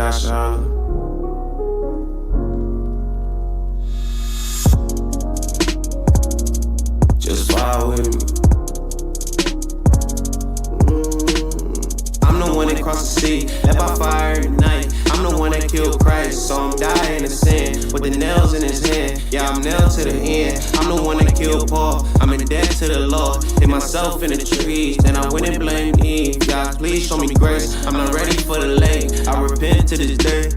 gosh, just fly with me. I'm the one that crossed the sea, led by fire at night. I'm the one that killed Christ, so I'm dying in sin with the nails in his hand. Yeah, I'm nailed to the end. I'm the one that killed Paul. I'm in debt to the Lord. Hit myself in the trees, then I went and blamed Eve. God, please show me grace. I'm not ready for the lake. I repent to this day.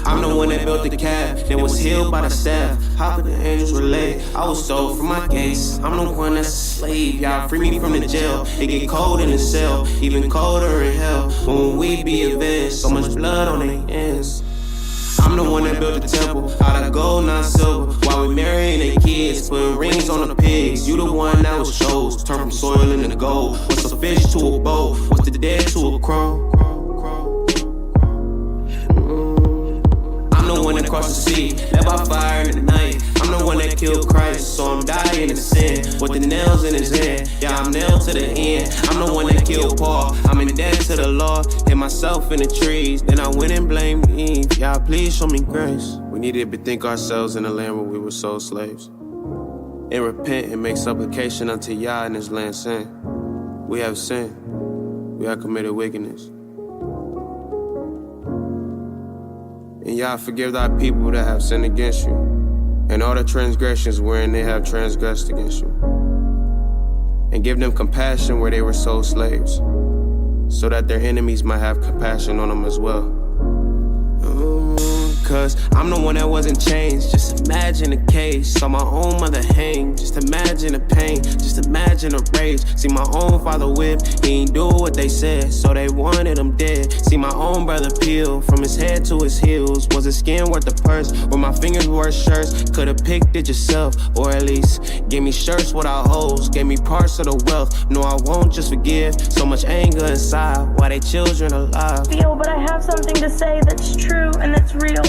I'm the one that built the calf, that was healed by the staff. How could the angels relate? I was stole from my gates. I'm the one that's a slave. Y'all free me from the jail. It get cold in the cell, even colder in hell. When we be avenged, so much blood on their hands. I'm the one that built the temple out of gold, not silver. While we marrying their kids, putting rings on the pigs. You the one that was chose, turned from soil into gold. What's a fish to a bow? What's the dead to a crow? I'm the one that crossed the sea, led by fire in the night. I'm the one that killed Christ, so I'm dying in sin with the nails in his hand. Yeah, I'm nailed to the end. I'm the one that killed Paul. I'm in debt to the law, hit myself in the trees. Then I went and blamed Eve. Yeah, please show me grace. We needed to bethink ourselves in the land where we were sold slaves, and repent and make supplication unto Yah in this land, saying, we have sinned, we have committed wickedness. And Yah, forgive thy people that have sinned against you, and all the transgressions wherein they have transgressed against you. And give them compassion where they were sold slaves, so that their enemies might have compassion on them as well. Cause I'm the one that wasn't changed. Just imagine the case. Saw my own mother hang. Just imagine the pain. Just imagine the rage. See my own father whip. He ain't do what they said, so they wanted him dead. See my own brother peel from his head to his heels. Was his skin worth the purse? Were my fingers worth shirts? Could've picked it yourself, or at least gave me shirts without holes. Gave me parts of the wealth. No, I won't just forgive. So much anger inside. Why they children alive? Feel, but I have something to say that's true and that's real.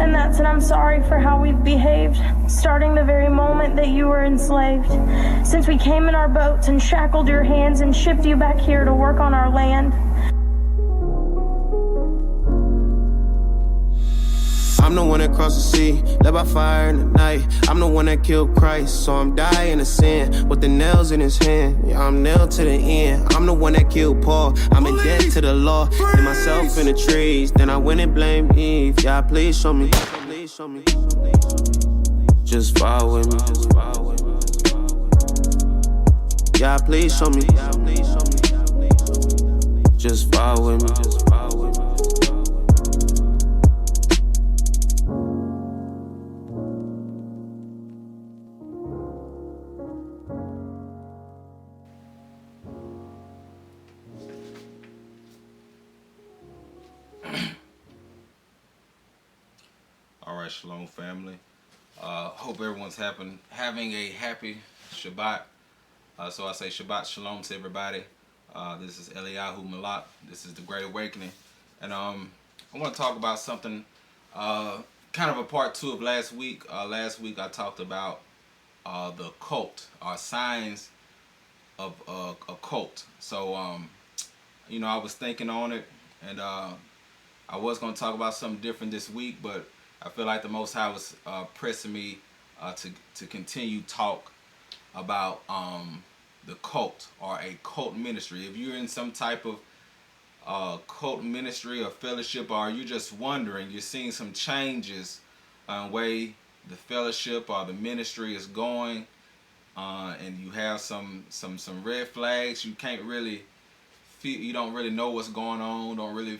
And that's that I'm sorry for how we've behaved, starting the very moment that you were enslaved. Since we came in our boats and shackled your hands and shipped you back here to work on our land. I'm the one that crossed the sea, led by fire in the night. I'm the one that killed Christ, so I'm dying in sin with the nails in his hand. Yeah, I'm nailed to the end. I'm the one that killed Paul. I'm in debt to the law, hid myself in the trees. Then I went and blamed Eve. Yeah, please show me. Please show me. Just follow with me. Yeah, please show me. Just follow with me. Alright, Shalom family. Hope everyone's having a happy Shabbat. So I say Shabbat Shalom to everybody. This is Eliyahu Malak. This is the Great Awakening. And I want to talk about something, kind of a part two of last week. Last week I talked about the cult, or signs of a cult. So, I was thinking on it, and I was going to talk about something different this week, but I feel like the Most High was pressing me to continue talk about the cult, or a cult ministry. If you're in some type of cult ministry or fellowship, or you're just wondering, you're seeing some changes way the fellowship or the ministry is going, and you have some red flags, you can't really feel, you don't really know what's going on, don't really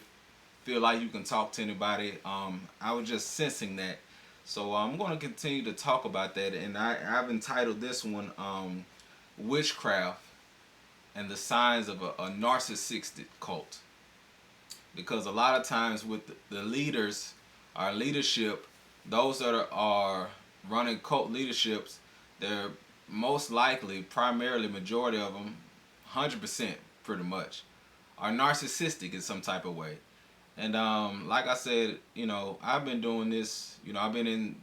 feel like you can talk to anybody. I was just sensing that. So I'm going to continue to talk about that, and I've entitled this one Witchcraft and the Signs of a Narcissistic Cult. Because a lot of times with the leaders, our leadership, those that are running cult leaderships, they're most likely, primarily, majority of them, 100% pretty much, are narcissistic in some type of way. And like I said, I've been doing this, I've been in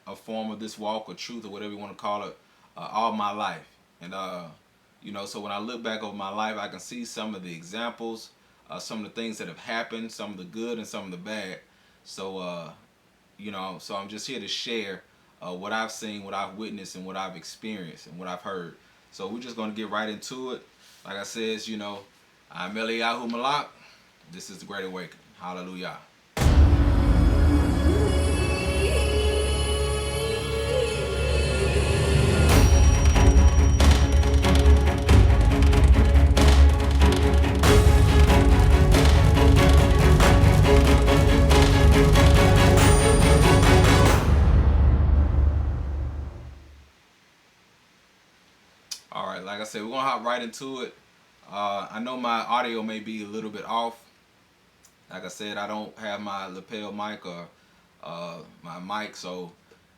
a form of this walk or truth or whatever you want to call it all my life. And You know, so when I look back over my life, I can see some of the examples, some of the things that have happened, some of the good and some of the bad. So, you know, so I'm just here to share what I've seen, what I've witnessed, and what I've experienced, and what I've heard. So we're just going to get right into it. Like I said, you know, I'm Eliyahu Malak. This is the Great Awakening. Hallelujah. All right, like I said, we're going to hop right into it. I know my audio may be a little bit off. Like I said, I don't have my lapel mic or my mic, so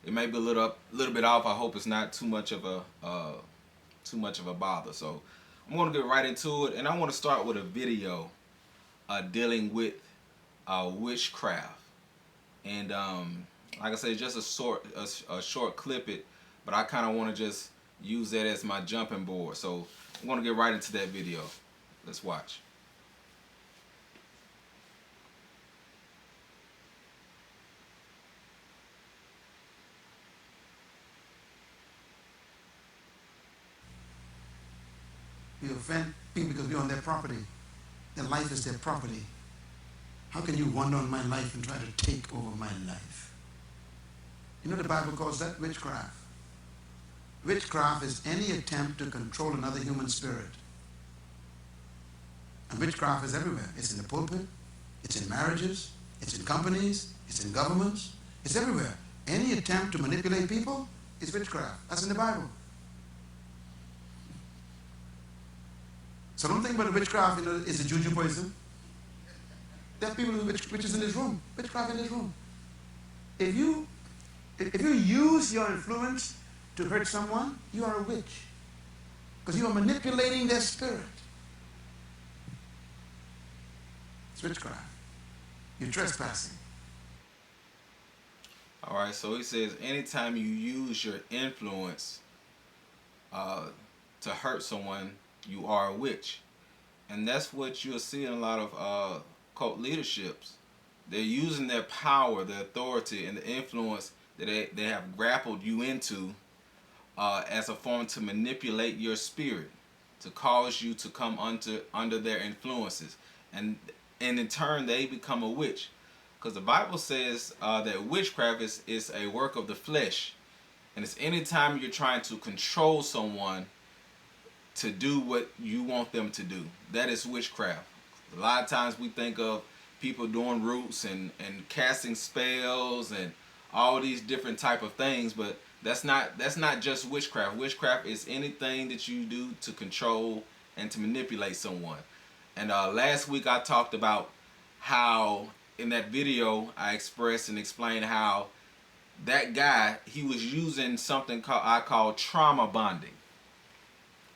it may be a little bit off. I hope it's not too much of a bother. So I'm going to get right into it, and I want to start with a video dealing with witchcraft. And like I said, just a short clip it, but I kind of want to just use that as my jumping board. So I'm going to get right into that video. Let's watch. We offend people because we're on their property. Their life is their property. How can you wander on my life and try to take over my life? You know the Bible calls that witchcraft. Witchcraft is any attempt to control another human spirit. And witchcraft is everywhere. It's in the pulpit, it's in marriages, it's in companies, it's in governments, it's everywhere. Any attempt to manipulate people is witchcraft. That's in the Bible. So don't think about witchcraft, it's a juju poison. There are people who witches in this room, witchcraft in this room. If you use your influence to hurt someone, you are a witch. Because you are manipulating their spirit. It's witchcraft. You're trespassing. All right, so he says anytime you use your influence to hurt someone, you are a witch. And that's what you'll see in a lot of cult leaderships. They're using their power, their authority, and the influence that they have grappled you into as a form to manipulate your spirit, to cause you to come under their influences. And in turn, they become a witch. Because the Bible says that witchcraft is a work of the flesh. And it's any time you're trying to control someone to do what you want them to do. That is witchcraft. A lot of times we think of people doing roots and casting spells and all these different type of things, but that's not just witchcraft. Witchcraft is anything that you do to control and to manipulate someone. And last week I talked about how in that video I expressed and explained how that guy, he was using something I call trauma bonding.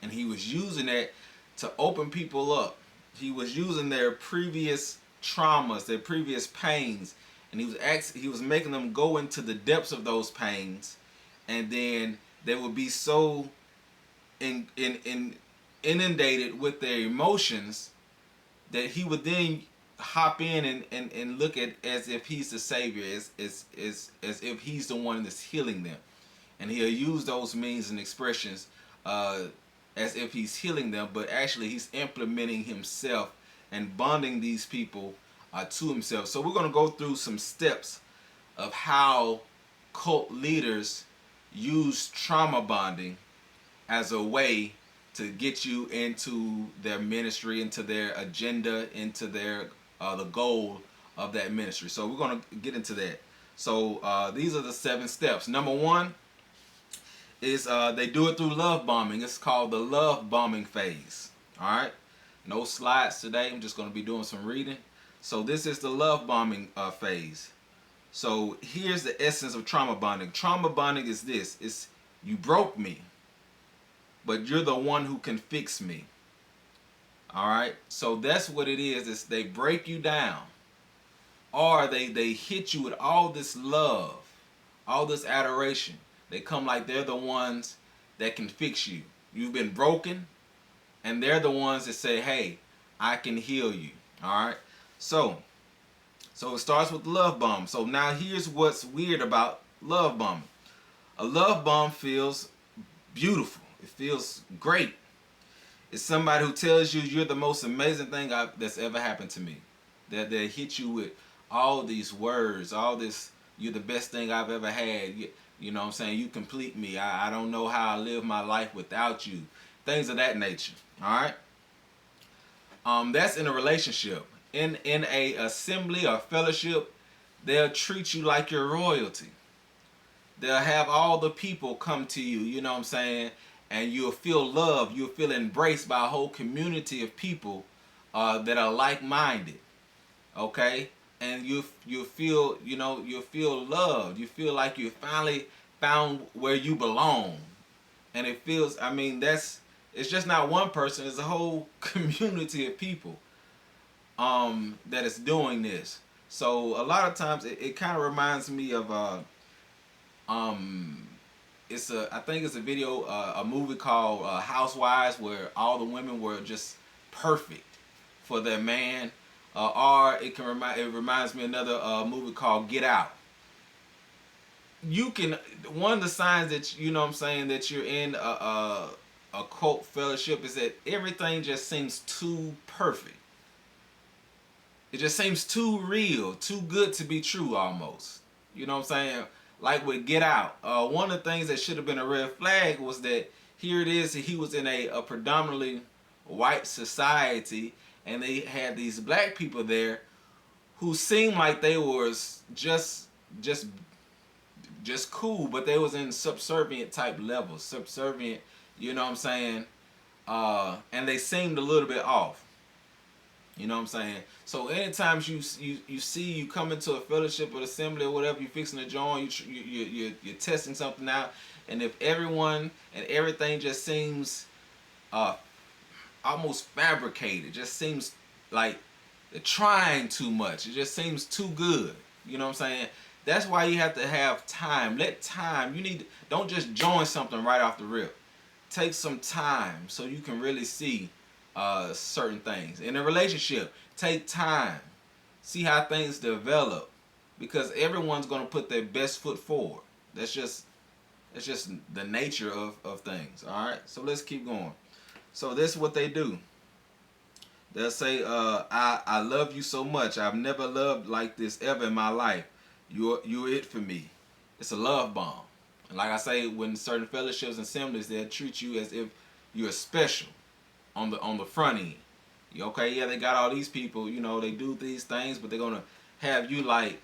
And he was using it to open people up. He was using their previous traumas, their previous pains, and he was making them go into the depths of those pains, and then they would be so inundated with their emotions that he would then hop in and look at as if he's the savior, as if he's the one that's healing them, and he'll use those means and expressions as if he's healing them, but actually he's implementing himself and bonding these people to himself. So we're going to go through some steps of how cult leaders use trauma bonding as a way to get you into their ministry, into their agenda, into their the goal of that ministry. So we're going to get into that. So these are the 7 steps. Number 1 is they do it through love bombing. It's called the love bombing phase. All right, no slides today. I'm just going to be doing some reading. So this is the love bombing phase. So here's the essence of trauma bonding. Trauma bonding is this: it's you broke me, but you're the one who can fix me. All right, so that's what it is. Is they break you down, or they hit you with all this love, all this adoration. They come like they're the ones that can fix you. You've been broken, And they're the ones that say, hey, I can heal you. All right. So it starts with the love bomb. So now here's what's weird about love bombing. A love bomb feels beautiful. It feels great. It's somebody who tells you you're the most amazing thing that's ever happened to me. That they hit you with all these words, all this, you're the best thing I've ever had. You know what I'm saying? You complete me. I don't know how I live my life without you. Things of that nature. All right? That's in a relationship. In a assembly or fellowship, they'll treat you like you're royalty. They'll have all the people come to you, you know what I'm saying? And you'll feel loved. You'll feel embraced by a whole community of people that are like-minded. Okay? And you'll feel, you'll feel loved. You feel like you finally found where you belong. And it feels, it's just not one person. It's a whole community of people that is doing this. So a lot of times it kind of reminds me of I think it's a video, a movie called Housewives, where all the women were just perfect for their man. Or it reminds me of another movie called Get Out. One of the signs that, you know what I'm saying, that you're in a cult fellowship is that everything just seems too perfect. It just seems too real, too good to be true almost. You know what I'm saying? Like with Get Out. One of the things that should have been a red flag was that here it is, he was in a predominantly white society, and they had these black people there who seemed like they was just cool, but they was in subservient type levels. Subservient, you know what I'm saying? And they seemed a little bit off. You know what I'm saying? So anytime you see you come into a fellowship or assembly or whatever, you fixing to join, you're testing something out, and if everyone and everything just seems almost fabricated, just seems like they're trying too much, it just seems too good. You know what I'm saying? That's why you have to have time. Let time. Don't just join something right off the rip. Take some time so you can really see certain things. In a relationship, take time. See how things develop, because everyone's going to put their best foot forward. That's just the nature of things. All right, so let's keep going. So this is what they do. They'll say, I love you so much. I've never loved like this ever in my life. You're it for me. It's a love bomb. And like I say, when certain fellowships and assemblies, they'll treat you as if you're special on the front end. Okay, yeah, they got all these people, they do these things, but they're going to have you like,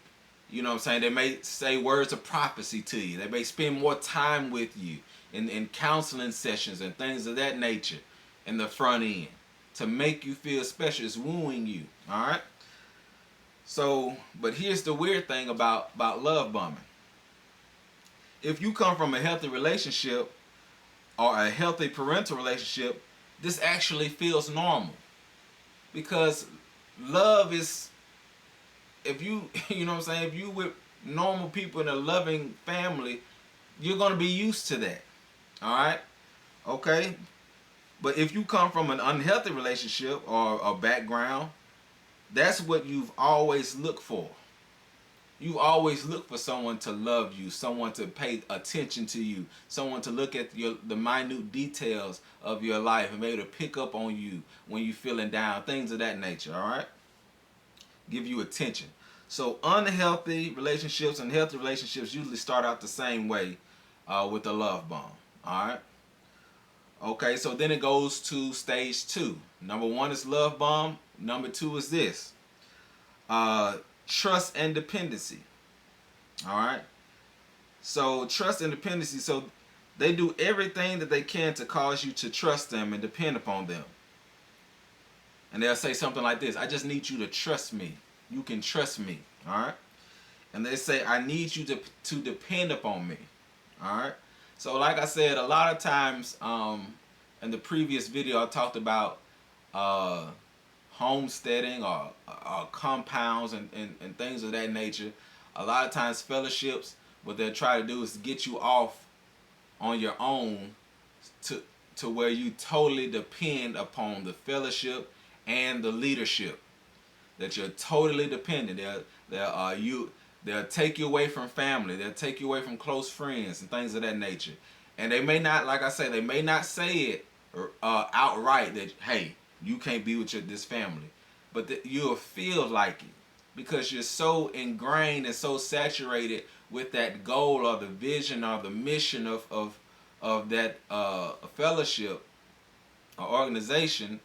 you know what I'm saying, they may say words of prophecy to you. They may spend more time with you in counseling sessions and things of that nature in the front end to make you feel special. It's wooing you, all right? So, but here's the weird thing about love bombing. If you come from a healthy relationship or a healthy parental relationship, this actually feels normal. Because love is, if you, you know what I'm saying, if you with normal people in a loving family, you're going to be used to that. All right? Okay? But if you come from an unhealthy relationship or a background, that's what you've always looked for. You always look for someone to love you, someone to pay attention to you, someone to look at the minute details of your life and be able to pick up on you when you're feeling down, things of that nature, all right? Give you attention. So unhealthy relationships and healthy relationships usually start out the same way with a love bomb, all right? Okay, so then it goes to stage 2. Number 1 is love bomb. Number 2 is this. Trust and dependency. All right. So trust and dependency. So they do everything that they can to cause you to trust them and depend upon them. And they'll say something like this: I just need you to trust me. You can trust me. All right. And they say, I need you to depend upon me. All right. So like I said, a lot of times in the previous video I talked about homesteading or compounds and things of that nature. A lot of times what they'll try to do is get you off on your own to to where you totally depend upon the fellowship and the leadership. That you're totally dependent. They'll take you away from family. They'll take you away from close friends and things of that nature. And they may not, like I say, they may not say it outright that, hey, you can't be with this family. But you'll feel like it because you're so ingrained and so saturated with that goal or the vision or the mission of that fellowship or organization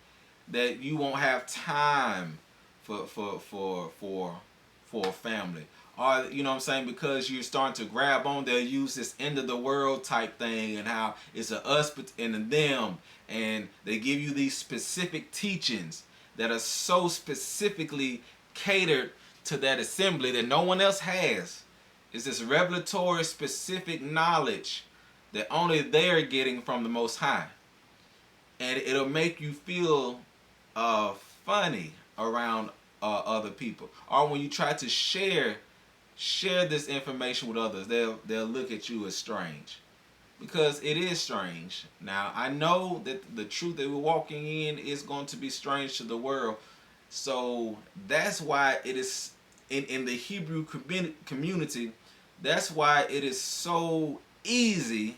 that you won't have time for a family. Or, you know what I'm saying, because you're starting to grab on, they'll use this end of the world type thing and how it's a us and a them, and they give you these specific teachings that are so specifically catered to that assembly that no one else has. It's this revelatory specific knowledge that only they're getting from the Most High. And it'll make you feel funny around other people. Or when you try to share this information with others, they'll look at you as strange. Because it is strange. Now, I know that the truth that we're walking in is going to be strange to the world. So that's why it is in the Hebrew community, that's why it is so easy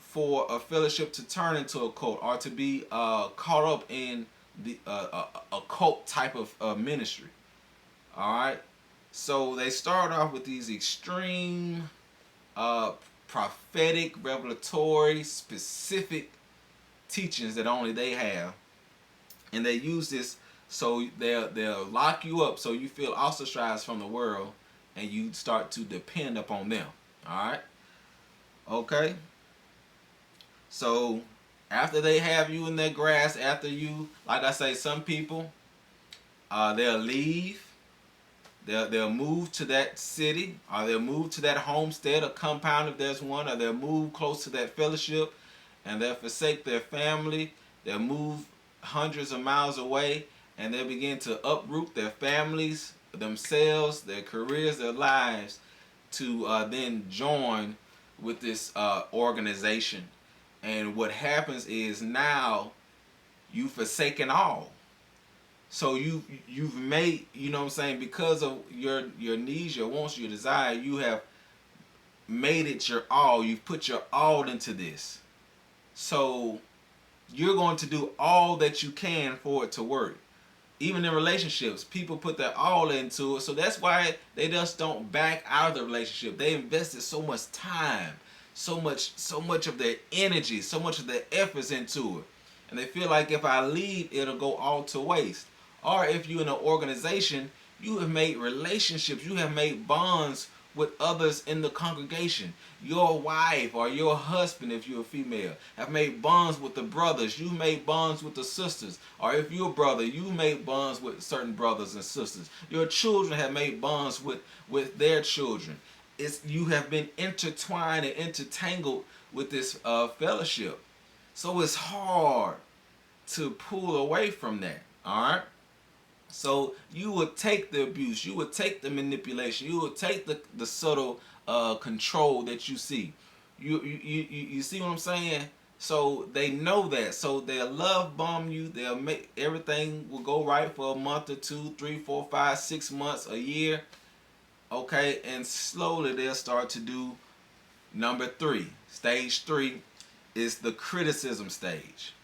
for a fellowship to turn into a cult or to be caught up in the a cult type of ministry. All right, so they start off with these extreme prophetic, revelatory, specific teachings that only they have, and they use this so they'll lock you up so you feel ostracized from the world and you start to depend upon them. All right, okay. So after they have you in their grasp, after you, like I say, some people, they'll leave, they'll move to that city, or they'll move to that homestead or compound if there's one, or they'll move close to that fellowship, and they'll forsake their family, they'll move hundreds of miles away, and they'll begin to uproot their families, themselves, their careers, their lives, to then join with this organization. And what happens is now you've forsaken all. So you've made, you know what I'm saying, because of your needs, your wants, your desire, you have made it your all. You've put your all into this. So you're going to do all that you can for it to work. Even in relationships, people put their all into it. So that's why they just don't back out of the relationship. They invested so much time, so much of their energy, so much of their efforts into it. And they feel like if I leave, it'll go all to waste. Or if you're in an organization, you have made relationships, you have made bonds with others in the congregation. Your wife or your husband, if you're a female, have made bonds with the brothers. You made bonds with the sisters. Or if you're a brother, you made bonds with certain brothers and sisters. Your children have made bonds with their children. You have been intertwined and intertangled with this fellowship. So it's hard to pull away from that. All right. So you would take the abuse, you would take the manipulation, you would take the subtle control that you see. You see what I'm saying? So they know that. So they'll love bomb you. They'll make everything will go right for a month or 2, 3, 4, 5, 6 months, a year. Okay, and slowly they'll start to do number 3. Stage 3 is the criticism stage.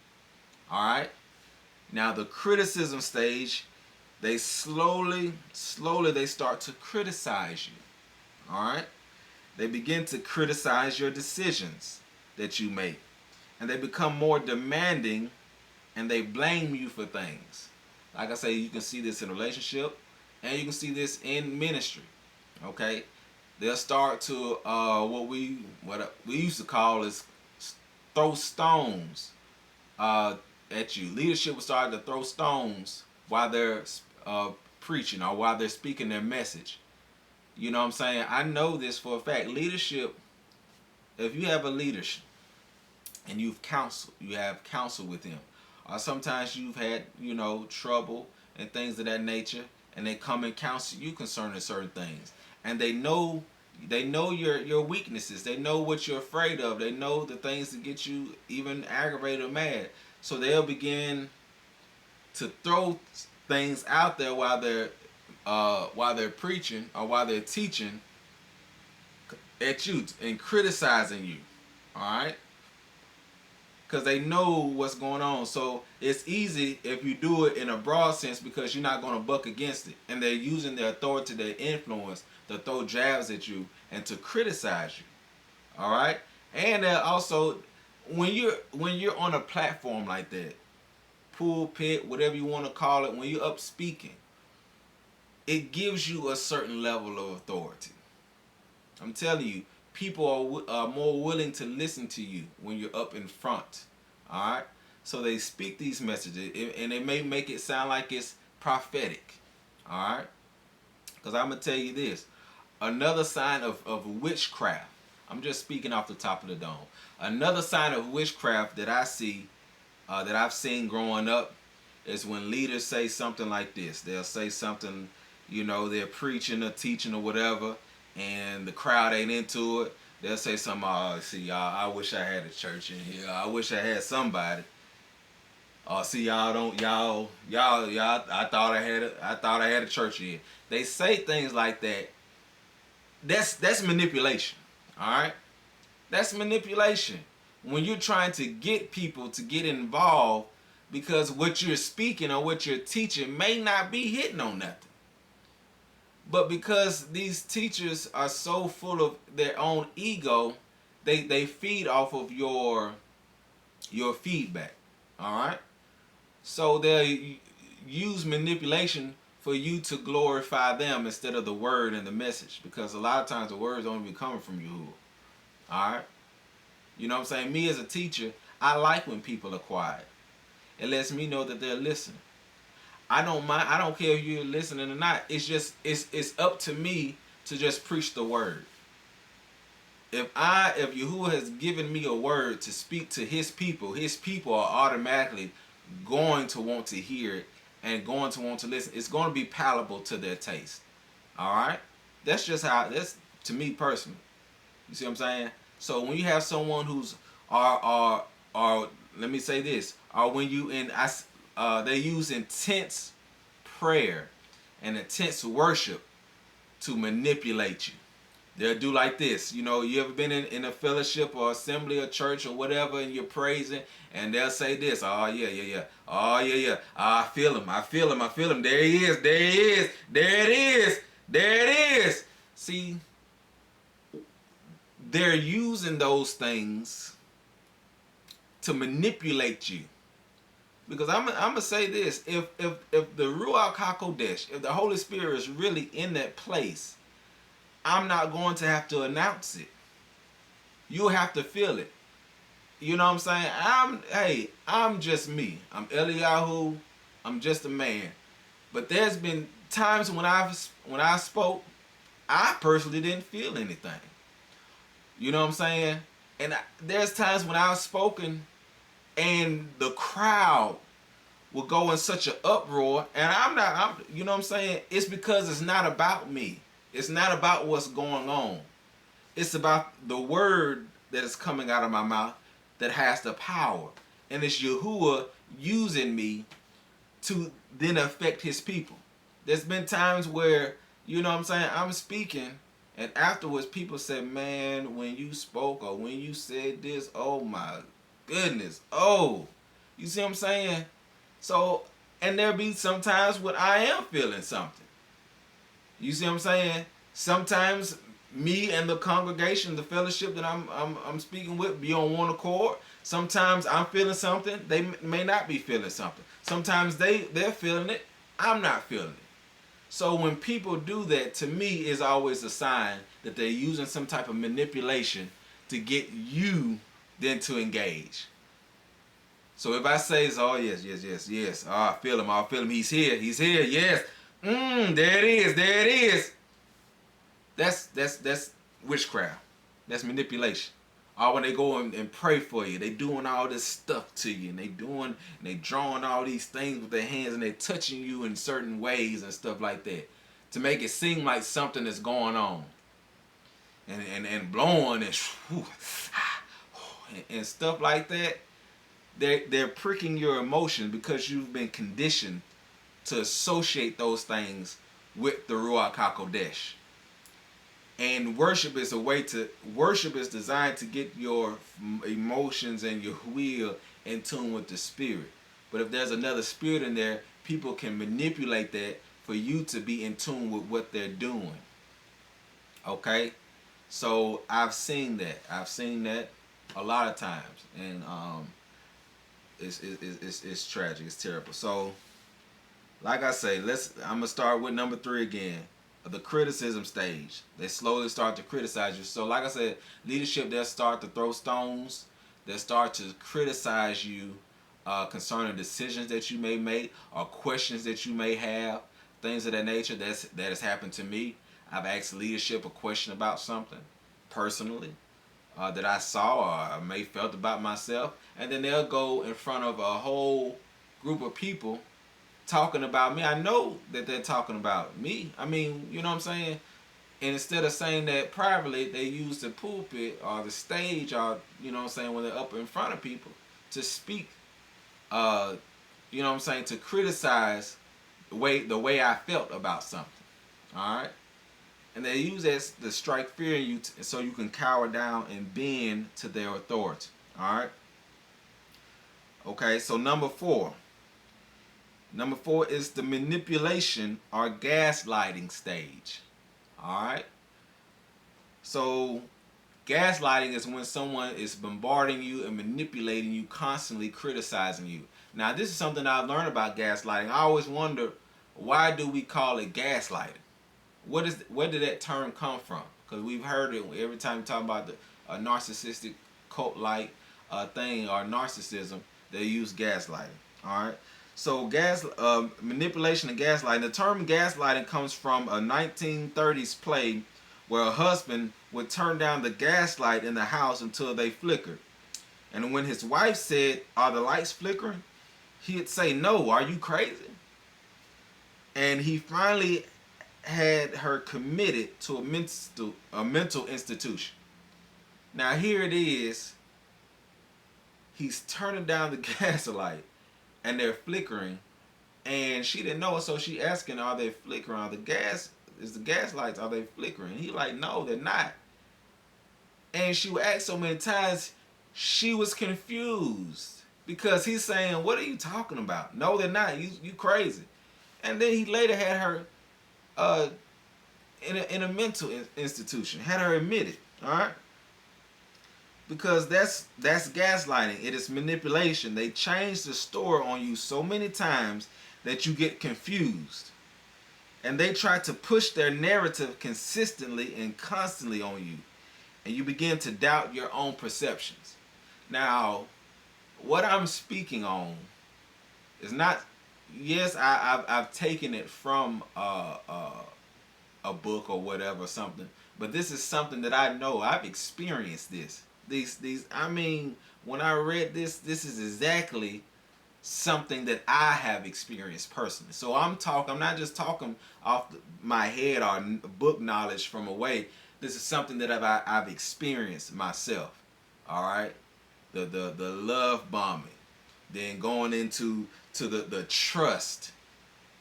All right. Now the criticism stage, they slowly they start to criticize you. All right. They begin to criticize your decisions that you make, and they become more demanding, and they blame you for things. Like I say, you can see this in relationship, and you can see this in ministry. Okay, they'll start to what we used to call is throw stones at you. Leadership will start to throw stones while they're preaching or while they're speaking their message. You know what I'm saying? I know this for a fact. Leadership, if you have a leadership and you have counsel with them, or sometimes you've had, trouble and things of that nature, and they come and counsel you concerning certain things, and they know They know your weaknesses. They know what you're afraid of. They know the things that get you even aggravated or mad. So they'll begin to throw things out there while they're preaching or while they're teaching at you and criticizing you. All right? Because they know what's going on. So it's easy if you do it in a broad sense because you're not going to buck against it. And they're using their authority, their influence to throw jabs at you and to criticize you. All right? And also, when you're on a platform like that, pulpit, whatever you want to call it, when you're up speaking, it gives you a certain level of authority. I'm telling you, people are more willing to listen to you when you're up in front. All right? So they speak these messages, and it may make it sound like it's prophetic. All right? Because I'm going to tell you this. Another sign of witchcraft, I'm just speaking off the top of the dome. Another sign of witchcraft that I see, that I've seen growing up, is when leaders say something like this. They'll say something, they're preaching or teaching or whatever, and the crowd ain't into it. They'll say something, oh, see, y'all, I wish I had a church in here. I wish I had somebody. Oh, see, y'all, I thought I had a church in here. They say things like that. That's manipulation. All right? That's manipulation. When you're trying to get people to get involved because what you're speaking or what you're teaching may not be hitting on nothing. But because these teachers are so full of their own ego, they feed off of your feedback. All right? So they'll use manipulation for you to glorify them instead of the word and the message. Because a lot of times the words don't even come from Yahudah. All right? You know what I'm saying? Me as a teacher, I like when people are quiet. It lets me know that they're listening. I don't mind. I don't care if you're listening or not. It's just it's up to me to just preach the word. If Yahudah has given me a word to speak to his people are automatically going to want to hear it and going to want to listen. It's going to be palatable to their taste. All right? That's just that's to me personally. You see what I'm saying? So when you have someone who's are let me say this, or when you they use intense prayer and intense worship to manipulate you. They'll do like this. You ever been in a fellowship or assembly or church or whatever and you're praising and they'll say this, oh yeah. Oh yeah. I feel him. There he is. There it is. See, they're using those things to manipulate you. Because I'm gonna say this: if the Ruach HaKodesh, if the Holy Spirit is really in that place, I'm not going to have to announce it. You'll have to feel it. You know what I'm saying? I'm just me. I'm Eliyahu. I'm just a man. But there's been times when I spoke, I personally didn't feel anything. You know what I'm saying? And there's times when I've spoken and the crowd will go in such an uproar, and you know what I'm saying? It's because it's not about me. It's not about what's going on. It's about the word that is coming out of my mouth that has the power. And it's Yahudah using me to then affect his people. There's been times where, you know what I'm saying, I'm speaking, and afterwards people say, man, when you spoke or when you said this, oh my goodness, oh. You see what I'm saying? So, and there'll be some times when I am feeling something. You see what I'm saying? Sometimes me and the congregation, the fellowship that I'm speaking with, be on one accord. Sometimes I'm feeling something, they may not be feeling something. Sometimes they're feeling it, I'm not feeling it. So when people do that, to me, is always a sign that they're using some type of manipulation to get you then to engage. So if I say, oh yes, oh, I feel him, he's here, yes. There it is. That's witchcraft. That's manipulation. Or when they go and pray for you, they doing all this stuff to you, and they drawing all these things with their hands, and they touching you in certain ways and stuff like that to make it seem like something is going on. and blowing and stuff like that. They're pricking your emotion because you've been conditioned to associate those things with the Ruach HaKodesh. And worship is designed to get your emotions and your will in tune with the spirit. But if there's another spirit in there, people can manipulate that for you to be in tune with what they're doing. Okay? So I've seen that. I've seen that a lot of times. And it's tragic. It's terrible. So like I say, I'm gonna start with number 3 again. The criticism stage. They slowly start to criticize you. So like I said, leadership, they'll start to throw stones. They'll start to criticize you concerning decisions that you may make or questions that you may have, things of that nature. That has happened to me. I've asked leadership a question about something personally that I saw or I may felt about myself, and then they'll go in front of a whole group of people talking about me. I know that they're talking about me. I mean, you know what I'm saying? And instead of saying that privately, they use the pulpit or the stage or, you know what I'm saying, when they're up in front of people to speak, you know what I'm saying, to criticize the way I felt about something. All right? And they use that to strike fear in you so you can cower down and bend to their authority. All right? Okay, so number 4. Number 4 is the manipulation or gaslighting stage. Alright? So, gaslighting is when someone is bombarding you and manipulating you, constantly criticizing you. Now, this is something I've learned about gaslighting. I always wonder, why do we call it gaslighting? Where did that term come from? Because we've heard it every time we talk about the narcissistic cult-like thing or narcissism, they use gaslighting. Alright? So manipulation and gaslighting. The term gaslighting comes from a 1930s play where a husband would turn down the gaslight in the house until they flickered. And when his wife said, "Are the lights flickering?" he'd say, "No, are you crazy?" And he finally had her committed to a mental institution. Now here it is. He's turning down the gaslight and they're flickering, and she didn't know it, so she asking, "Are they flickering? Are the gas lights, are they flickering?" He like, "No, they're not." And she would ask so many times, she was confused because he's saying, "What are you talking about? No, they're not. You crazy." And then he later had her in a mental institution, had her admitted. All right. Because that's gaslighting. It is manipulation. They change the story on you so many times that you get confused. And they try to push their narrative consistently and constantly on you. And you begin to doubt your own perceptions. Now, what I'm speaking on is not, yes, I've taken it from a book or whatever, something. But this is something that I know. I've experienced this. I mean, when I read this is exactly something that I have experienced personally. So I'm not just talking off my head or book knowledge from away. This is something that I've experienced myself. All right, the love bombing, then going into the trust.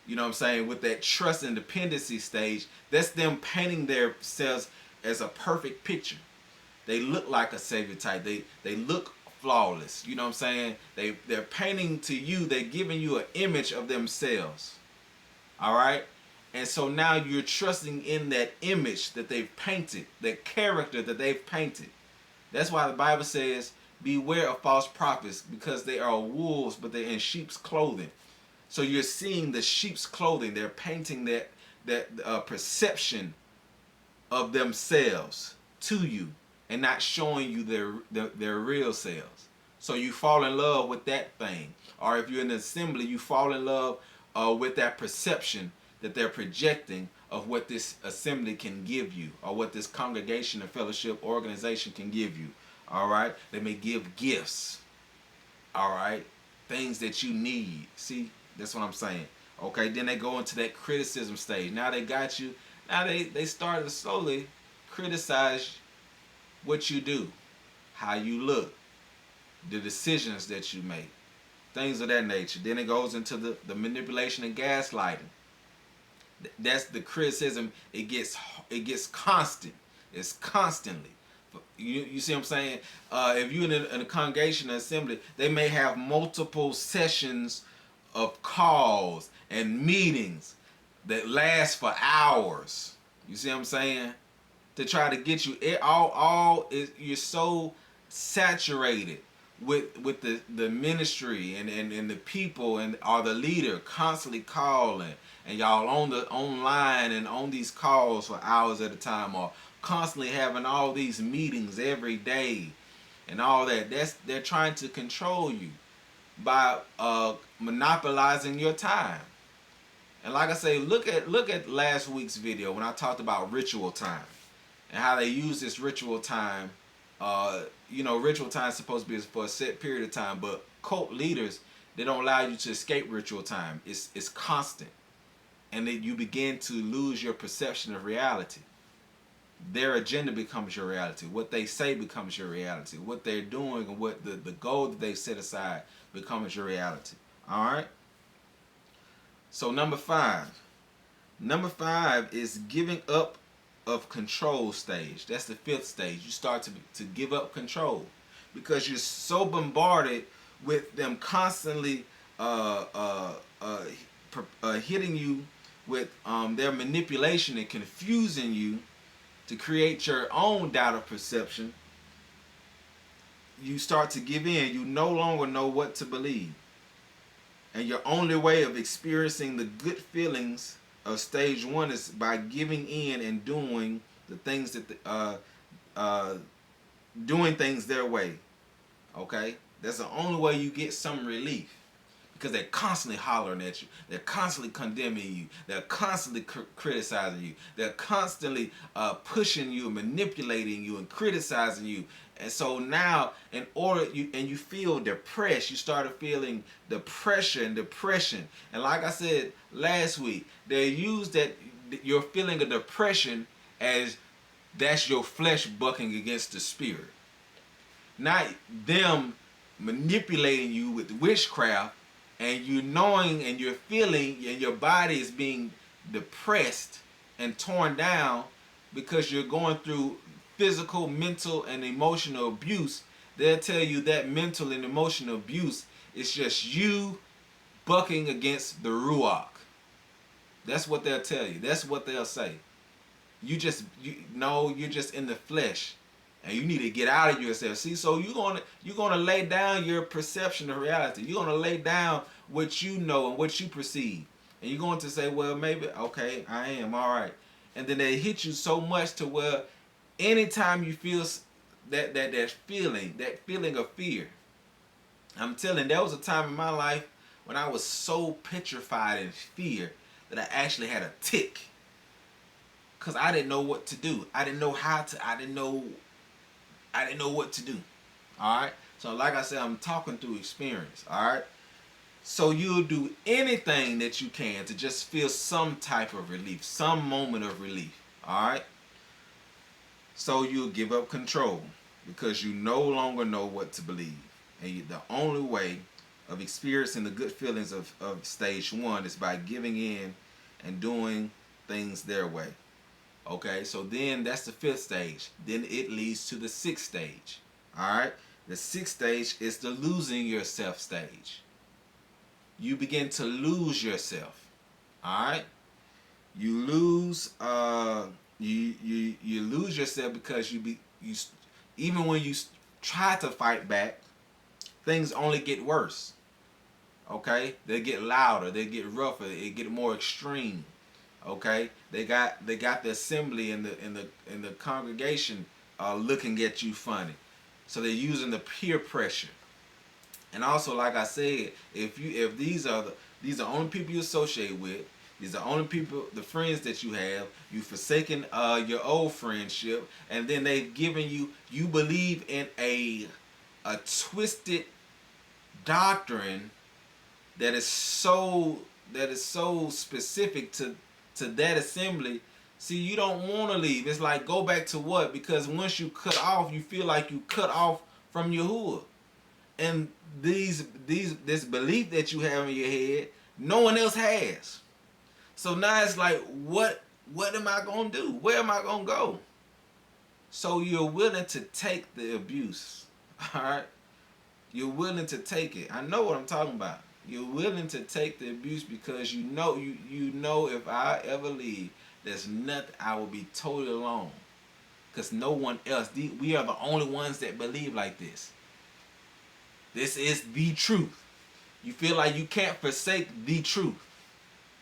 You know what I'm saying? With that trust and dependency stage, that's them painting themselves as a perfect picture. They look like a savior type. They look flawless. You know what I'm saying? They're painting to you. They're giving you an image of themselves. All right? And so now you're trusting in that image that they've painted, that character that they've painted. That's why the Bible says, "Beware of false prophets, because they are wolves, but they're in sheep's clothing." So you're seeing the sheep's clothing. They're painting that perception of themselves to you, and not showing you their real selves. So you fall in love with that thing. Or if you're in an assembly, you fall in love with that perception that they're projecting of what this assembly can give you, or what this congregation or fellowship organization can give you. All right? They may give gifts. All right? Things that you need. See? That's what I'm saying. Okay? Then they go into that criticism stage. Now they got you. Now they started to slowly criticize what you do, how you look, the decisions that you make, things of that nature. Then it goes into the manipulation and gaslighting. That's the criticism. It gets constant. It's constantly. You see what I'm saying? If you're in a congregation or assembly, they may have multiple sessions of calls and meetings that last for hours. You see what I'm saying? To try to get you you're so saturated with the ministry and the people and or the leader constantly calling, and y'all online and on these calls for hours at a time, or constantly having all these meetings every day and all that. They're trying to control you by monopolizing your time. And like I say, look at last week's video when I talked about ritual time and how they use this ritual time. Ritual time is supposed to be for a set period of time, but cult leaders, they don't allow you to escape ritual time. It's constant, and then you begin to lose your perception of reality. Their agenda becomes your reality. What they say becomes your reality. What they're doing and what the goal that they set aside becomes your reality. All right. So number five is giving up of control stage. That's the fifth stage. You start to give up control because you're so bombarded with them constantly hitting you with their manipulation and confusing you to create your own doubt of perception. You start to give in. You no longer know what to believe. And your only way of experiencing the good feelings of stage one is by giving in and doing the things doing things their way. Okay? That's the only way you get some relief. Because they're constantly hollering at you. They're constantly condemning you. They're constantly criticizing you. They're constantly pushing you, manipulating you, and criticizing you. And so now, you feel depressed. You started feeling depression. And like I said last week, they use that your feeling of depression as that's your flesh bucking against the spirit. Not them manipulating you with witchcraft, and you knowing and you're feeling and your body is being depressed and torn down because you're going through physical, mental, and emotional abuse. They'll tell you that mental and emotional abuse is just you bucking against the Ruach. That's what they'll tell you. That's what they'll say. You're just in the flesh. And you need to get out of yourself. See, so you're gonna lay down your perception of reality. You're gonna lay down what you know and what you perceive. And you're going to say, well, maybe, okay, I am, all right. And then they hit you so much to where anytime you feel that feeling of fear. I'm telling you, there was a time in my life when I was so petrified in fear that I actually had a tick. Because I didn't know what to do. I didn't know what to do. All right. So like I said, I'm talking through experience. All right. So you'll do anything that you can to just feel some type of relief, some moment of relief. All right. So you'll give up control because you no longer know what to believe. And the only way of experiencing the good feelings of stage one is by giving in and doing things their way. Okay, so then that's the fifth stage. Then it leads to the sixth stage. All right, the sixth stage is the losing yourself stage. You begin to lose yourself. All right, you lose you lose yourself because even when you try to fight back, things only get worse. Okay, they get louder, they get rougher, it get more extreme. Okay, they got the assembly and the congregation looking at you funny, so they're using the peer pressure. And also, like I said, if these are the only people you associate with, these are the only people, the friends that you have, you've forsaken your old friendship, and then they've given you believe in a twisted doctrine that is so specific to that assembly See, you don't want to leave. It's like, go back to what? Because once you cut off, you feel like you cut off from Yahudah. And this belief that you have in your head, no one else has. So now it's like, what am I going to do? Where am I going to go? So you're willing to take the abuse. All right? You're willing to take it. I know what I'm talking about. You're willing to take the abuse because you know if I ever leave, there's nothing, I will be totally alone. Because no one else, we are the only ones that believe like this. This is the truth. You feel like you can't forsake the truth.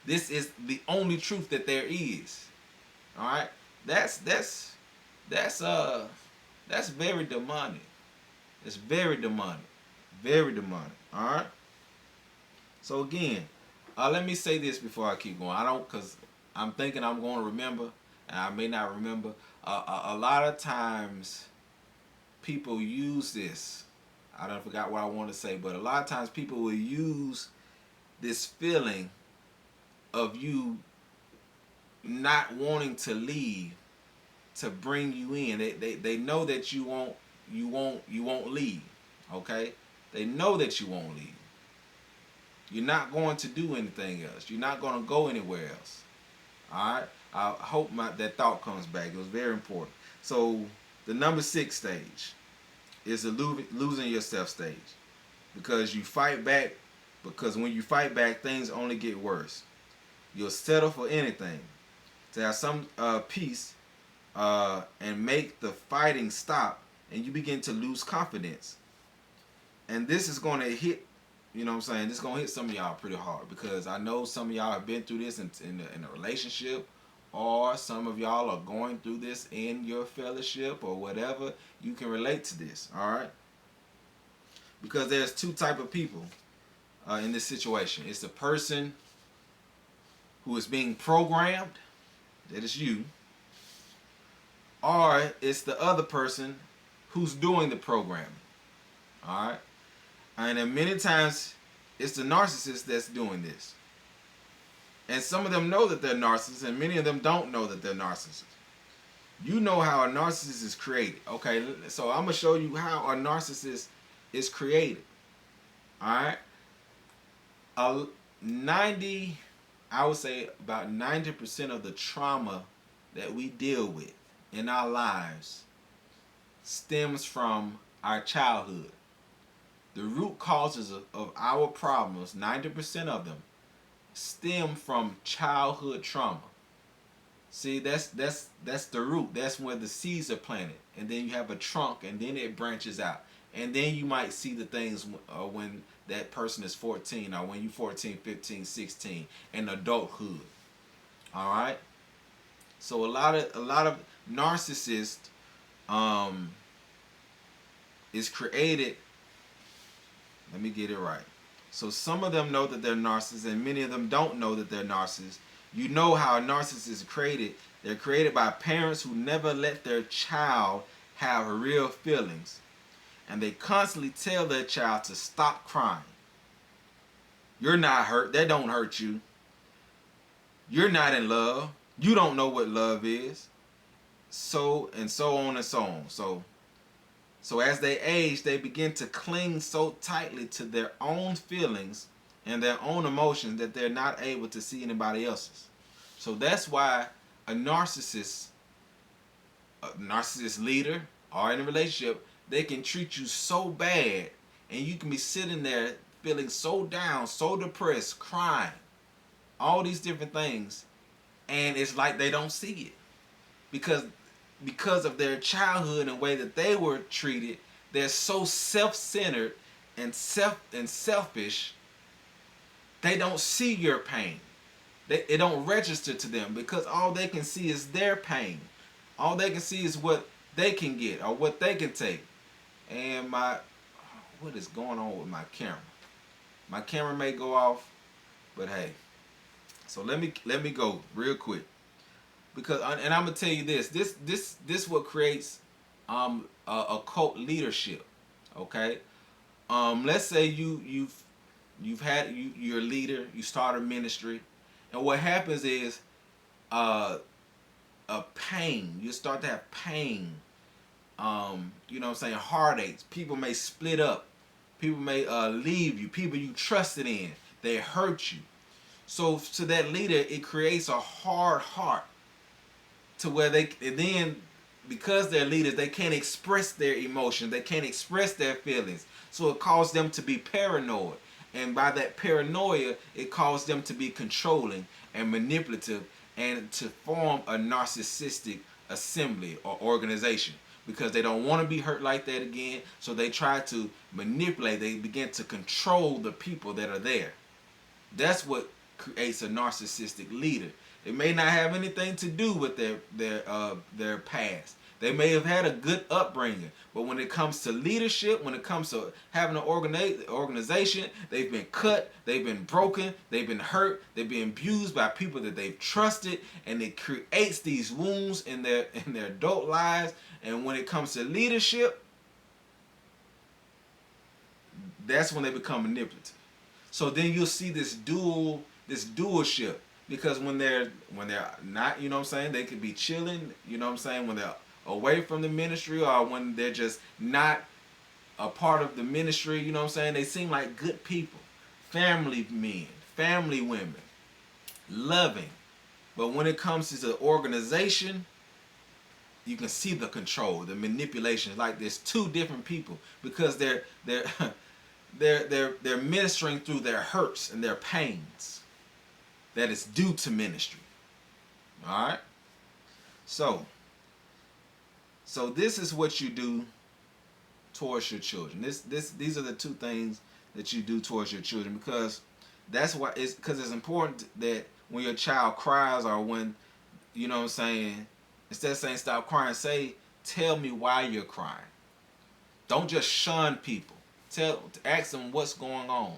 This is the only truth that there is. All right? That's very demonic. It's very demonic. Very demonic. All right? So again, let me say this before I keep going. Because I'm thinking I'm going to remember, and I may not remember. A lot of times, people use this. I don't forgot what I want to say, but a lot of times people will use this feeling of you not wanting to leave to bring you in. They know that you won't leave. Okay? They know that you won't leave. You're not going to do anything else. You're not going to go anywhere else. All right? I hope that thought comes back. It was very important. So the number 6 stage is the losing yourself stage. Because you fight back. Because when you fight back, things only get worse. You'll settle for anything to have some peace and make the fighting stop, and you begin to lose confidence. And this is going to hit, you know what I'm saying, this is going to hit some of y'all pretty hard, because I know some of y'all have been through this in a relationship, or some of y'all are going through this in your fellowship or whatever. You can relate to this, all right? Because there's 2 type of people in this situation. It's the person who is being programmed, that is you, or it's the other person who's doing the programming, all right? And then many times, it's the narcissist that's doing this. And some of them know that they're narcissists, and many of them don't know that they're narcissists. You know how a narcissist is created. Okay, so I'm going to show you how a narcissist is created. Alright? I would say about 90% of the trauma that we deal with in our lives stems from our childhood. The root causes of our problems, 90% of them, stem from childhood trauma. See, that's the root. That's where the seeds are planted. And then you have a trunk, and then it branches out. And then you might see the things when that person is 14, or when you're 14, 15, 16, in adulthood. All right? So a lot of narcissists is created. Let me get it right. So some of them know that they're narcissists, and many of them don't know that they're narcissists. You know how a narcissist is created. They're created by parents who never let their child have real feelings. And they constantly tell their child to stop crying. You're not hurt. That don't hurt you. You're not in love. You don't know what love is. So on and so on. So as they age, they begin to cling so tightly to their own feelings and their own emotions that they're not able to see anybody else's. So that's why a narcissist leader, or in a relationship, they can treat you so bad, and you can be sitting there feeling so down, so depressed, crying, all these different things, and it's like they don't see it. Because of their childhood and the way that they were treated, they're so self-centered and selfish, they don't see your pain. It don't register to them, because all they can see is their pain. All they can see is what they can get or what they can take. And what is going on with my camera? My camera may go off, but hey. So let me go real quick. Because, and I'm gonna tell you this what creates a cult leadership. Okay, let's say you're a leader, you start a ministry, and what happens is a pain. You start to have pain. You know what I'm saying? Heartaches. People may split up. People may leave you. People you trusted in, they hurt you. So to that leader, it creates a hard heart to where then, because they're leaders, they can't express their emotions. They can't express their feelings. So it causes them to be paranoid. And by that paranoia, it causes them to be controlling and manipulative and to form a narcissistic assembly or organization, because they don't want to be hurt like that again. So they try to manipulate. They begin to control the people that are there. That's what creates a narcissistic leader. It may not have anything to do with their past. They may have had a good upbringing, but when it comes to leadership, when it comes to having an organization, they've been cut, they've been broken, they've been hurt, they've been abused by people that they've trusted, and it creates these wounds in their adult lives. And when it comes to leadership, that's when they become manipulative. So then you'll see this dualship, because when they're not, you know what I'm saying, they could be chilling, you know what I'm saying, when they're away from the ministry, or when they're just not a part of the ministry, you know what I'm saying, they seem like good people, family men, family women, loving. But when it comes to the organization, you can see the control, the manipulation. Like there's two different people, because they're ministering through their hurts and their pains that is due to ministry. All right. So this is what you do towards your children. These are the two things that you do towards your children, because that's why it's important that when your child cries, or when, you know what I'm saying, instead of saying stop crying, say, tell me why you're crying. Don't just shun people. Ask them what's going on.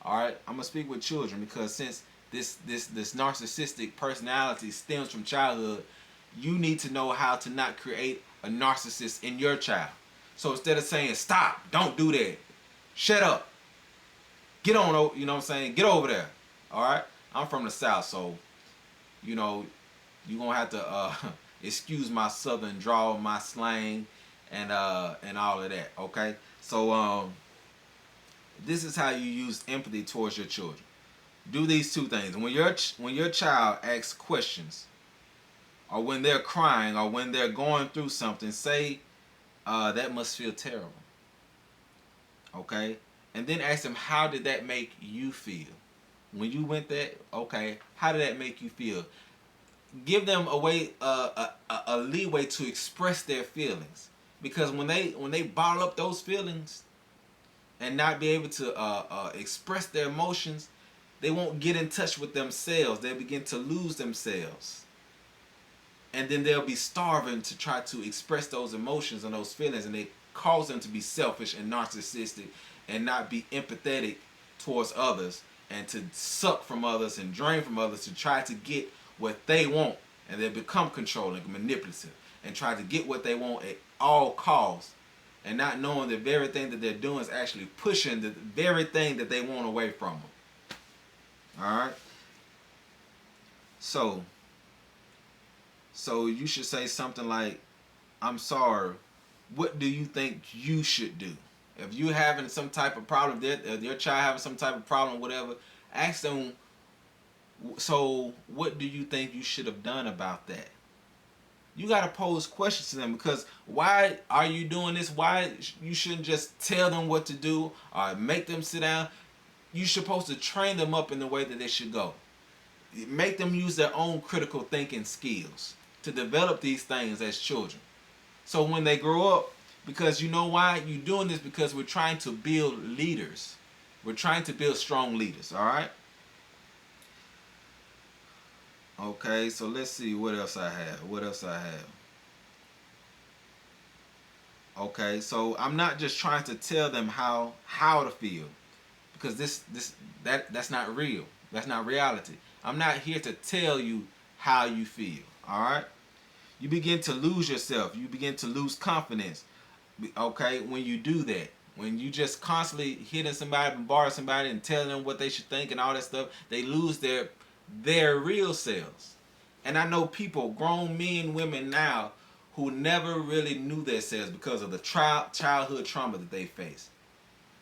All right, I'm gonna speak with children, because since this narcissistic personality stems from childhood, you need to know how to not create a narcissist in your child. So instead of saying stop, don't do that, shut up, get on, you know what I'm saying, get over there. All right, I'm from the South, so you know you're gonna have to excuse my southern drawl, my slang, and all of that. Okay, so this is how you use empathy towards your children. Do these two things. When your child asks questions, or when they're crying, or when they're going through something, say, that must feel terrible. Okay? And then ask them, how did that make you feel? When you went there, okay, how did that make you feel? Give them a leeway to express their feelings. Because when they bottle up those feelings and not be able to express their emotions, they won't get in touch with themselves. They'll begin to lose themselves. And then they'll be starving to try to express those emotions and those feelings, and they cause them to be selfish and narcissistic and not be empathetic towards others, and to suck from others and drain from others to try to get what they want. And they become controlling, manipulative, and try to get what they want at all costs, and not knowing the very thing that they're doing is actually pushing the very thing that they want away from them. Alright? So you should say something like, I'm sorry, what do you think you should do? If you're having some type of problem, if your child having some type of problem, whatever, ask them, so what do you think you should have done about that? You got to pose questions to them, because why are you doing this? Why you shouldn't just tell them what to do or make them sit down. You're supposed to train them up in the way that they should go. Make them use their own critical thinking skills to develop these things as children. So when they grow up, because you know why you're doing this, because we're trying to build leaders. We're trying to build strong leaders, all right? Okay, so let's see what else I have. Okay, so I'm not just trying to tell them how to feel, because that's not real. That's not reality. I'm not here to tell you how you feel, all right? You begin to lose yourself. You begin to lose confidence, okay, when you do that. When you just constantly hitting somebody, bombarding somebody, and telling them what they should think and all that stuff, they lose their real selves. And I know people, grown men, women now, who never really knew themselves because of the childhood trauma that they faced.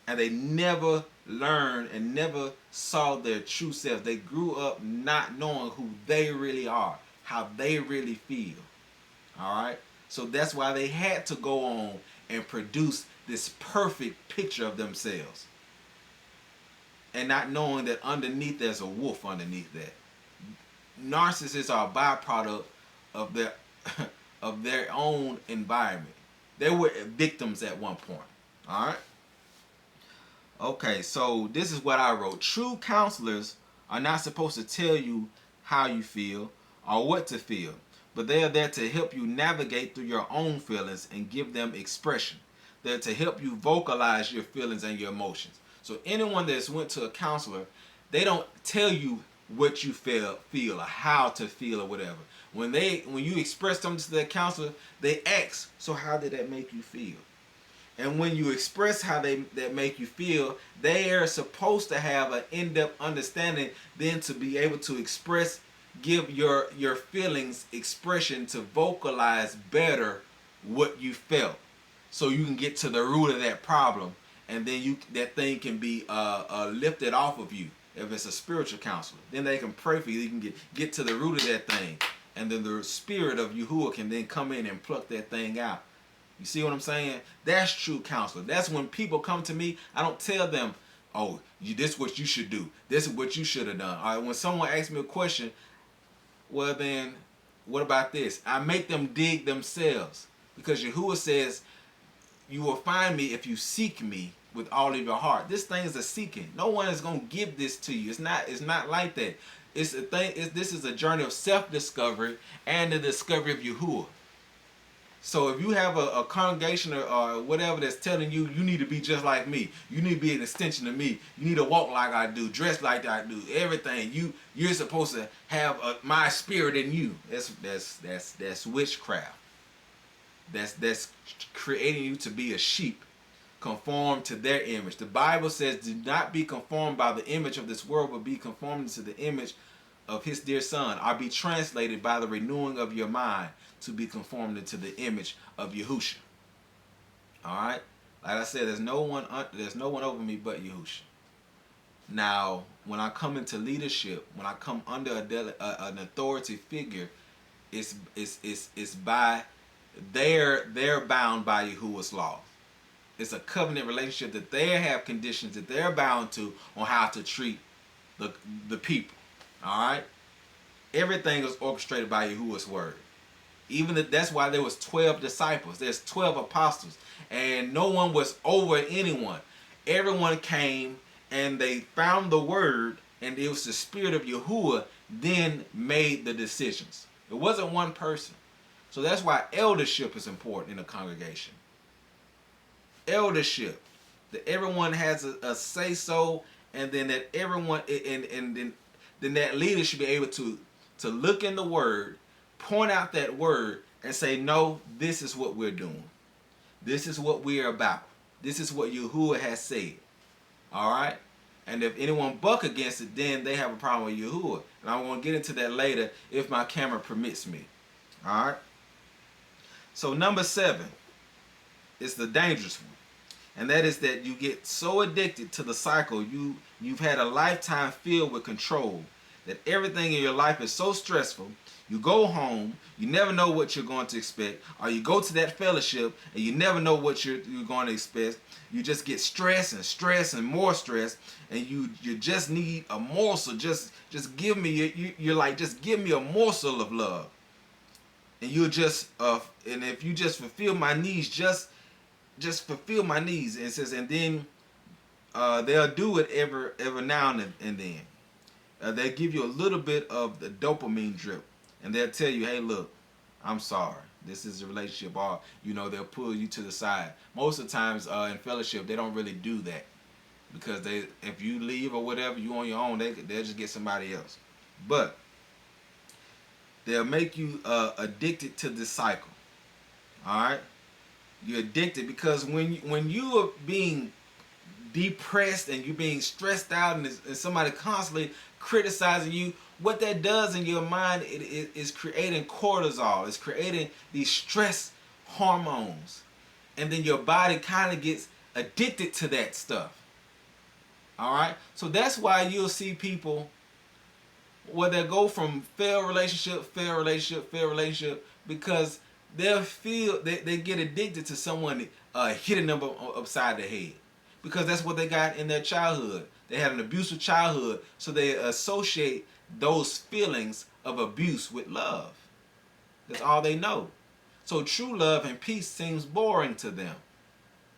And they never learned and never saw their true self. They grew up not knowing who they really are, how they really feel. All right? So that's why they had to go on and produce this perfect picture of themselves. And not knowing that underneath there's a wolf underneath that. Narcissists are a byproduct of their of their own environment. They were victims at one point. All right? Okay, so this is what I wrote. True counselors are not supposed to tell you how you feel or what to feel, but they are there to help you navigate through your own feelings and give them expression. They're to help you vocalize your feelings and your emotions. So anyone that's went to a counselor, they don't tell you what you feel or how to feel or whatever. When you express something to that counselor, they ask, so how did that make you feel? And when you express how that make you feel, they are supposed to have an in-depth understanding then to be able to give your feelings expression to vocalize better what you felt. So you can get to the root of that problem, and then that thing can be lifted off of you. If it's a spiritual counselor, then they can pray for you. You can get to the root of that thing, and then the spirit of Yahudah can then come in and pluck that thing out. You see what I'm saying? That's true counselor. That's when people come to me, I don't tell them, oh, this is what you should do. This is what you should have done. All right, when someone asks me a question, well then, what about this? I make them dig themselves. Because Yahudah says, you will find me if you seek me with all of your heart. This thing is a seeking. No one is going to give this to you. It's not like that. It's a thing. This is a journey of self-discovery and the discovery of Yahudah. So if you have a congregation or whatever that's telling you need to be just like me, you need to be an extension of me, you need to walk like I do, dress like I do, everything, you're supposed to have my spirit in you. That's witchcraft. That's creating you to be a sheep, conformed to their image. The Bible says, do not be conformed by the image of this world, but be conformed to the image of his dear son, or be translated by the renewing of your mind to be conformed into the image of Yahushua. All right? Like I said, there's no one over me but Yahushua. Now, when I come into leadership, when I come under an authority figure, it's by they're bound by Yahuwah's law. It's a covenant relationship that they have conditions that they're bound to on how to treat the people. All right? Everything is orchestrated by Yahuwah's word. That's why there was 12 disciples. There's 12 apostles. And no one was over anyone. Everyone came and they found the word, and it was the spirit of Yahudah then made the decisions. It wasn't one person. So that's why eldership is important in a congregation. Eldership. That everyone has a say-so, and then that everyone, and then that leader should be able to look in the word, point out that word, and say, no, this is what we're doing. This is what we're about. This is what Yahudah has said. All right? And if anyone buck against it, then they have a problem with Yahudah. And I'm going to get into that later if my camera permits me. All right? So number 7 is the dangerous one. And that is that you get so addicted to the cycle, you've had a lifetime filled with control, that everything in your life is so stressful. You go home, you never know what you're going to expect, or you go to that fellowship and you never know what you're going to expect. You just get stress and more stress, and you just need a morsel. Just give me, you're like, just give me a morsel of love. And you just and if you just fulfill my needs, just fulfill my needs. And it says, and then they'll do it every now and then. They give you a little bit of the dopamine drip, and they'll tell you, hey, look, I'm sorry. This is a relationship. Or, they'll pull you to the side. Most of the times in fellowship, they don't really do that. Because if you leave or whatever, you on your own, they'll just get somebody else. But they'll make you addicted to this cycle. All right? You're addicted because when you are being depressed and you're being stressed out and somebody constantly criticizing you, what that does in your mind, it is creating cortisol. It's creating these stress hormones. And then your body kind of gets addicted to that stuff. All right? So that's why you'll see people where they go from failed relationship, because they'll feel they get addicted to someone hitting them upside the head. Because that's what they got in their childhood. They had an abusive childhood, so they associate those feelings of abuse with love. That's all they know. So true love and peace seems boring to them.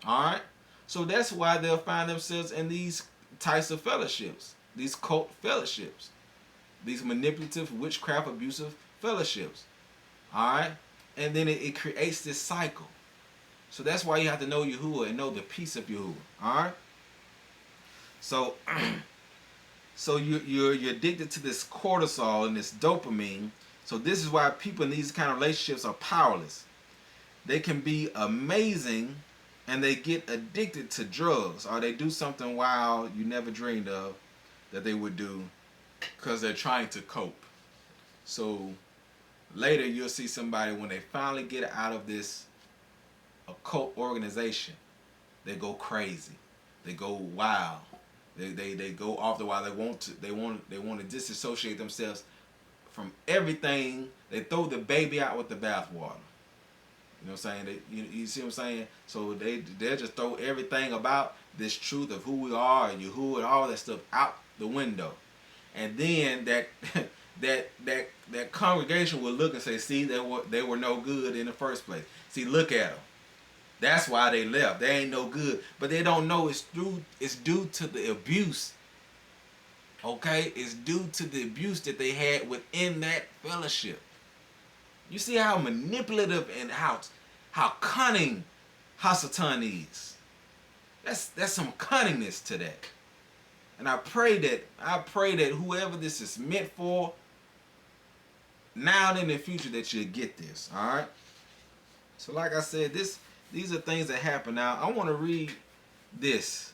All right? So that's why they'll find themselves in these types of fellowships, these cult fellowships, these manipulative, witchcraft, abusive fellowships. All right? And then it creates this cycle. So that's why you have to know Yahudah and know the peace of Yahudah. All right? So, you're addicted to this cortisol and this dopamine. So this is why people in these kind of relationships are powerless. They can be amazing, and they get addicted to drugs, or they do something wild you never dreamed of that they would do because they're trying to cope. So later you'll see somebody, when they finally get out of this occult organization, they go crazy, they go wild, they go off the wild. They want to disassociate themselves from everything. They throw the baby out with the bathwater. You know what I'm saying? You see what I'm saying? So they'll just throw everything about this truth of who we are and Yahudah and all that stuff out the window. And then that congregation will look and say, see, they were no good in the first place. See, look at them. That's why they left. They ain't no good. But they don't know it's due to the abuse. Okay? It's due to the abuse that they had within that fellowship. You see how manipulative and how cunning Hasatan is. That's some cunningness to that. And I pray that whoever this is meant for, now and in the future, that you'll get this. All right? So like I said, these are things that happen. Now, I want to read this.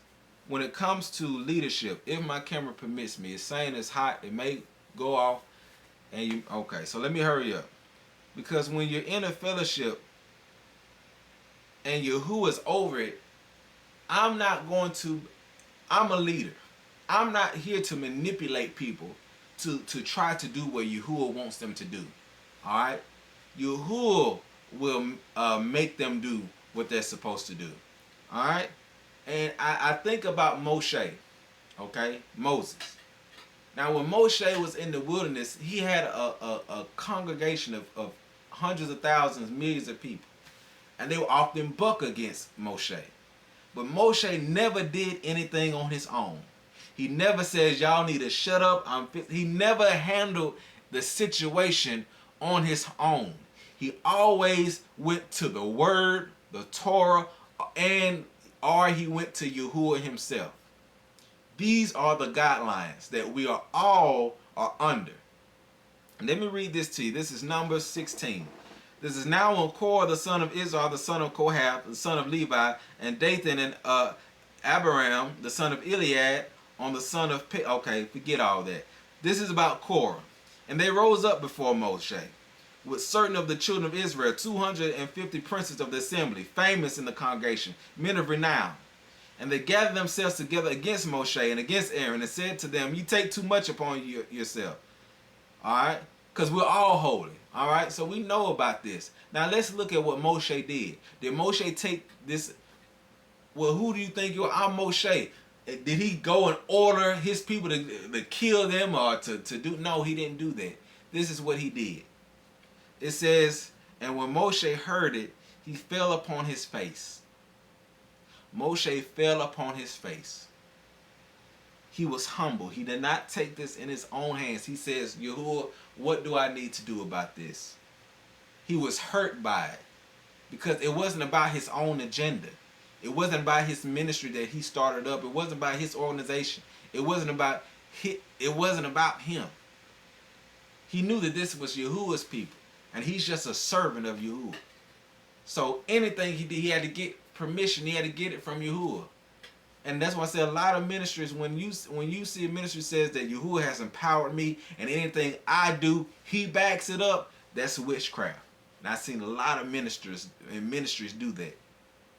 When it comes to leadership, if my camera permits me, it's saying it's hot. It may go off. Okay, so let me hurry up. Because when you're in a fellowship and Yahudah is over it, I'm a leader. I'm not here to manipulate people to try to do what Yahudah wants them to do. All right? Yahudah will make them do what they're supposed to do. All right? And I think about Moshe, okay? Moses. Now, when Moshe was in the wilderness, he had a congregation of hundreds of thousands, millions of people. And they would often buck against Moshe. But Moshe never did anything on his own. He never says, y'all need to shut up. He never handled the situation on his own. He always went to the Word, the Torah, or he went to Yahudah himself. These are the guidelines that we all are under. And let me read this to you. This is Numbers 16. This is now when Korah, the son of Israel, the son of Kohath, the son of Levi, and Dathan and Abiram, the son of Eliad, on the son of okay, forget all that. This is about Korah. And they rose up before Moshe with certain of the children of Israel, 250 princes of the assembly, famous in the congregation, men of renown. And they gathered themselves together against Moshe and against Aaron and said to them, you take too much upon yourself. All right? Because we're all holy. All right? So we know about this. Now let's look at what Moshe did. Did Moshe take this? Well, who do you think you are? I'm Moshe. Did he go and order his people to kill them or to do? No, he didn't do that. This is what he did. It says, and when Moshe heard it, he fell upon his face. Moshe fell upon his face. He was humble. He did not take this in his own hands. He says, Yahudah, what do I need to do about this? He was hurt by it because it wasn't about his own agenda. It wasn't about his ministry that he started up. It wasn't about his organization. It wasn't about him. He knew that this was Yahuwah's people, and he's just a servant of Yahudah. So anything he did, he had to get permission. He had to get it from Yahudah. And that's why I say a lot of ministries, when you see a ministry says that Yahudah has empowered me and anything I do, he backs it up, that's witchcraft. And I've seen a lot of ministers and ministries do that,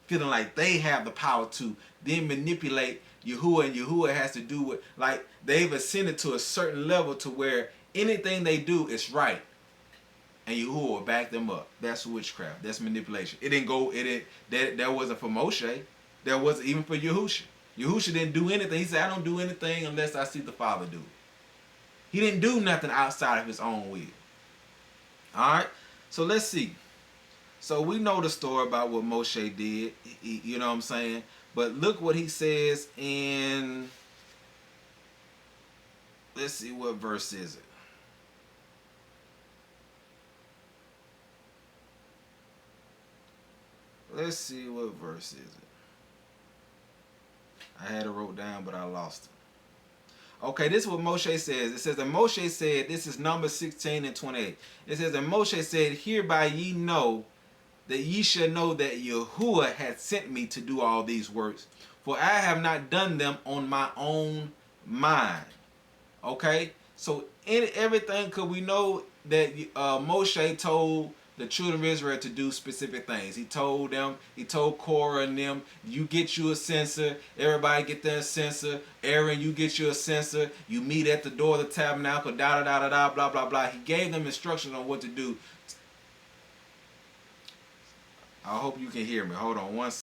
feeling like they have the power to then manipulate Yahudah, and Yahudah has to do it. Like they've ascended to a certain level to where anything they do is right, and Yahudah will back them up. That's witchcraft. That's manipulation. That wasn't for Moshe. That wasn't even for Yahushua. Yahushua didn't do anything. He said, I don't do anything unless I see the Father do it. He didn't do nothing outside of his own will. Alright? So let's see. So we know the story about what Moshe did. You know what I'm saying? But look what he says in... Let's see, what verse is it? Let's see, what verse is it? I had it wrote down, but I lost it. Okay, this is what Moshe says. It says that Moshe said, this is Numbers 16 and 28. It says that Moshe said, hereby ye know that ye shall know that Yahudah hath sent me to do all these works, for I have not done them on my own mind. Okay, so in everything, because we know that Moshe told the children of Israel to do specific things. He told them, he told Korah and them, you get you a censer, everybody get their censer, Aaron, you get you a censer, you meet at the door of the tabernacle, da-da-da-da-da, blah, blah, blah. He gave them instructions on what to do. I hope you can hear me. Hold on one second.